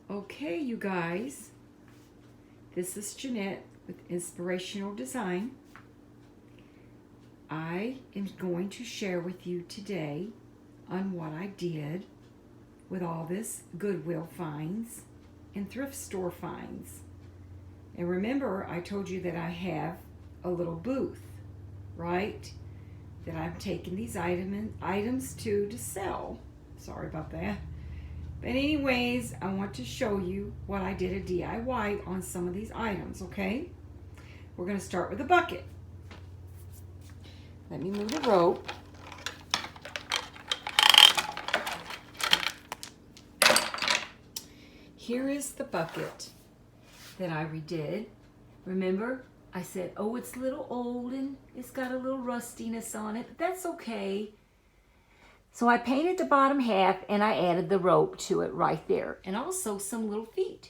Okay, you guys, this is Jeanette with Inspirational Design. I am going to share with you today on what I did with all this Goodwill finds and thrift store finds. And remember, I told you that I have a little booth, right? That I'm taking these items to sell. Sorry about that. But anyways, I want to show you what I did a DIY on some of these items, okay? We're going to start with a bucket. Let me move the rope. Here is the bucket that I redid. Remember, I said, oh, it's a little old and it's got a little rustiness on it, but that's okay. So I painted the bottom half and I added the rope to it right there. And also some little feet.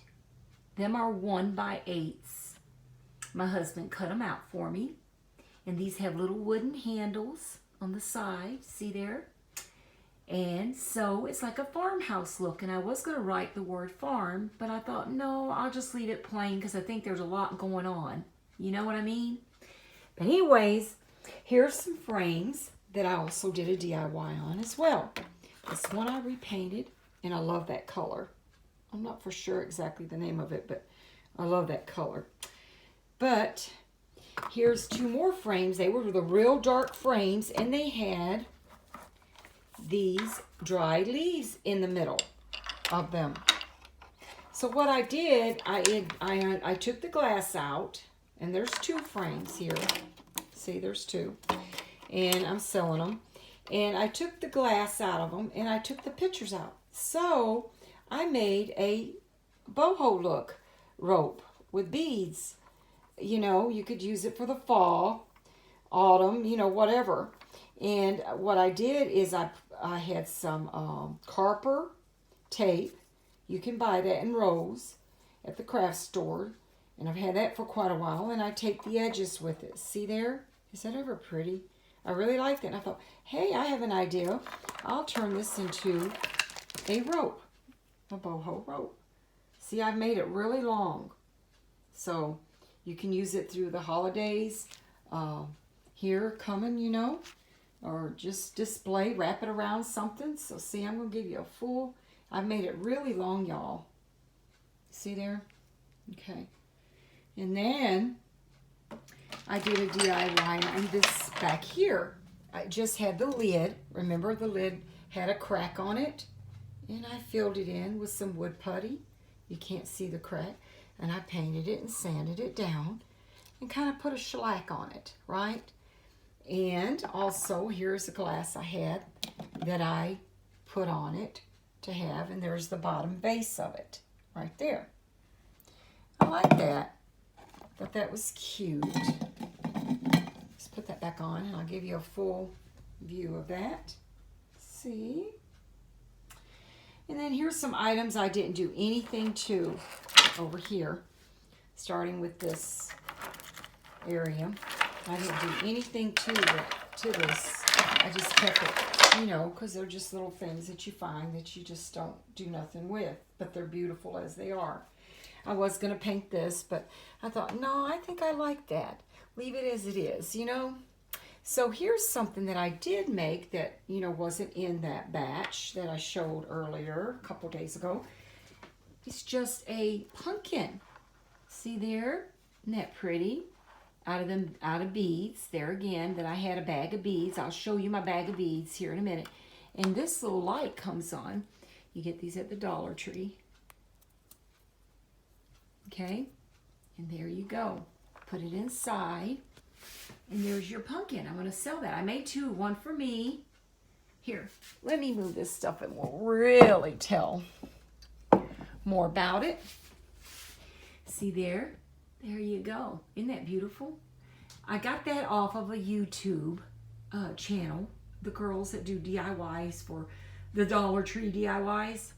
Them are 1x8s. My husband cut them out for me. And these have little wooden handles on the side. See there? And so it's like a farmhouse look. And I was going to write the word farm, but I thought, no, I'll just leave it plain because I think there's a lot going on. You know what I mean? But anyways, here's some frames that I also did a DIY on as well. This one I repainted, and I love that color. I'm not for sure exactly the name of it, but I love that color. But here's two more frames. They were the real dark frames, and they had these dried leaves in the middle of them. So what I did, I took the glass out, and there's two frames here. See, there's two. And I'm selling them. And I took the glass out of them, and I took the pictures out. So I made a boho look rope with beads. You know, you could use it for the fall, autumn, you know, whatever. And what I did is I had some Carper tape. You can buy that in rolls at the craft store. And I've had that for quite a while. And I take the edges with it. See there? Is that ever pretty? I really liked it. And I thought, hey, I have an idea. I'll turn this into a rope, a boho rope. See, I've made it really long. So you can use it through the holidays here coming, you know, or just display, wrap it around something. So see, I'm going to give you a full, I've made it really long, y'all. See there? Okay. And then I did a DIY on this back here. I just had the lid. Remember, the lid had a crack on it. And I filled it in with some wood putty. You can't see the crack. And I painted it and sanded it down. And kind of put a shellac on it, right? And also, here's the glass I had that I put on it to have. And there's the bottom base of it right there. I like that. Thought that was cute. Let's put that back on and I'll give you a full view of that. See? And then here's some items I didn't do anything to over here. Starting with this area. I didn't do anything to this. I just kept it, you know, because they're just little things that you find that you just don't do nothing with. But they're beautiful as they are. I was going to paint this, but I thought, no, I think I like that. Leave it as it is, you know. So here's something that I did make that, you know, wasn't in that batch that I showed earlier a couple days ago. It's just a pumpkin. See there? Isn't that pretty? Out of beads. There again, that I had a bag of beads. I'll show you my bag of beads here in a minute. And this little light comes on. You get these at the Dollar Tree. Okay, and there you go. Put it inside, and there's your pumpkin. I'm going to sell that. I made two, one for me. Here, let me move this stuff and we'll really tell more about it. See there? There you go. Isn't that beautiful? I got that off of a YouTube channel. The girls that do DIYs for the Dollar Tree DIYs.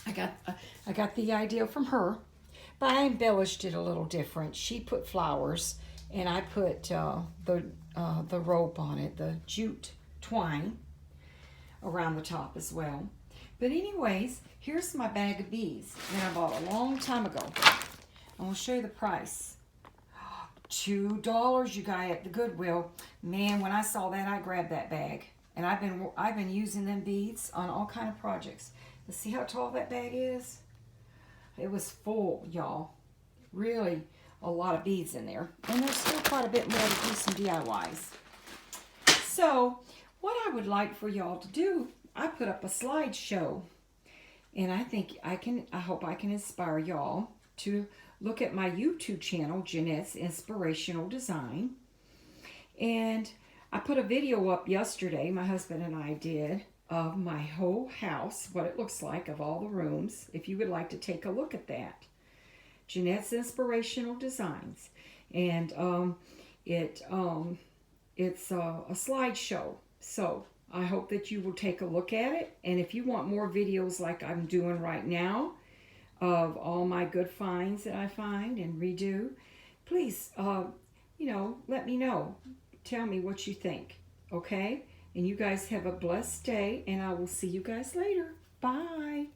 I got the idea from her. But I embellished it a little different. She put flowers, and I put the rope on it, the jute twine around the top as well. But anyways, here's my bag of beads that I bought a long time ago. I'm going to show you the price. $2, you guys, at the Goodwill. Man, when I saw that, I grabbed that bag. And I've been using them beads on all kind of projects. Let's see how tall that bag is. It was full, y'all. Really a lot of beads in there. And there's still quite a bit more to do some DIYs. So, what I would like for y'all to do, I put up a slideshow. And I hope I can inspire y'all to look at my YouTube channel, Jeanette's Inspirational Design. And I put a video up yesterday, my husband and I did, of my whole house, what it looks like, of all the rooms, if you would like to take a look at that. Jeanette's Inspirational Designs. And it's a slideshow. So I hope that you will take a look at it. And if you want more videos like I'm doing right now of all my good finds that I find and redo, please, let me know. Tell me what you think, okay? And you guys have a blessed day, and I will see you guys later. Bye.